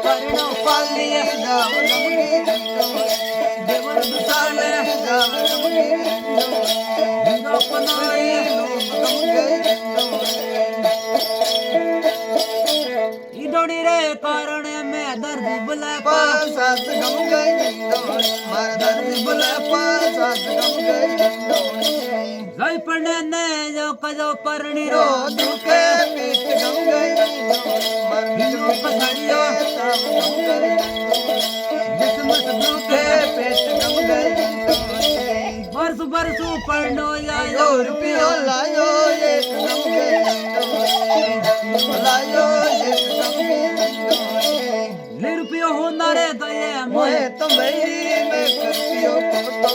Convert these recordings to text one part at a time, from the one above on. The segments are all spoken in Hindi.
करणो पाली गाव गमगे देवर दुसाले गाव गमगे हिंगा पनाई लोग गमगे ईडोड़ी रे कारण में दर्द बुला पासात गमगे मार दर्द बुला पासात गमगे जय पढ़ने ने जो कजो परणी रो दुखे पीठ गमगे मार हिंगो पसड़ियो सब गमगे जिसमत दुखे पेट गमगे बरसु बरसु पढ़नो लायो रुपयो लायो एक गमगे लायो एक गमगे निरुपयो होना रे दये मोहे तो मेरी में करपियो पतो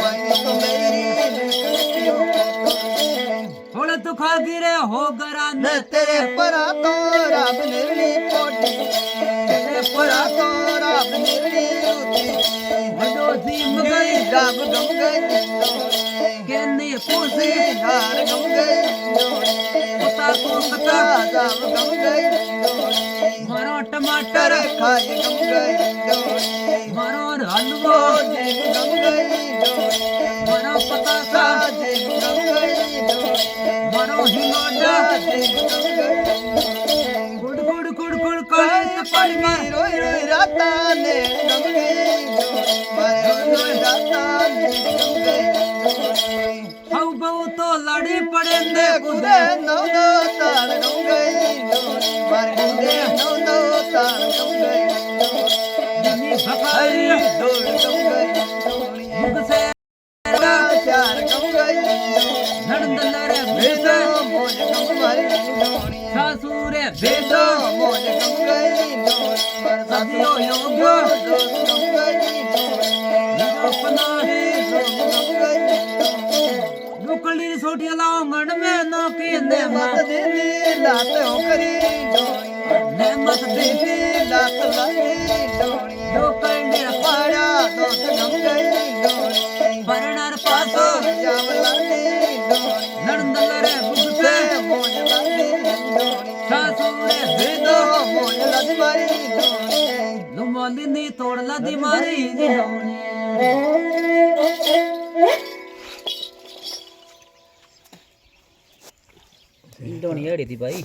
माई तो मेरी में करपियो पतो थोड़े तो खा गिरे हो गरा न तेरे परा तो रब निर्णी पोटी तेरे परा तो रब निर्णी उठी वडो सीम गई रब गम गई केने पूसी हार गम गई पता को पता रब गम गई मारो टमाटर खाए गम गई मारो हलवो जेब गम गई मारो पता सा जेब गम गई मारो हिंगोडा जेब गम गई गुड़ गुड़ गुड़ गुड़ करत पड़गी रोई रोई राता ने गम गई मारे रोई रोई राता ने गम गई हऊ बहु तो लड़ी पड़े ने कुदे नौ नौ तार गम गई मारे कुदे नौ नौ तार गम गई जिनी भखारी दौड़ गम गई मुख से चार गम गई नड़ंदला रे बेसो मोज गम मारी सासुरे बेसो मोज गम गई सदियो योग्यो दोस्त गम गई अपना ही गम गई दुकली छोटी लांगण में नो की ने मत देनी लात हो करी ने मत देनी लात लाई दो कंडे पाड़ा दोस्त गम गई परणार पासो जाम लानी नड़ंदल रे बुगसे मोज लानी सासुरे बेदो मोज लदी मारी लुमोली नी तोड़ लदी मारी धोनी अड़ी थी भाई।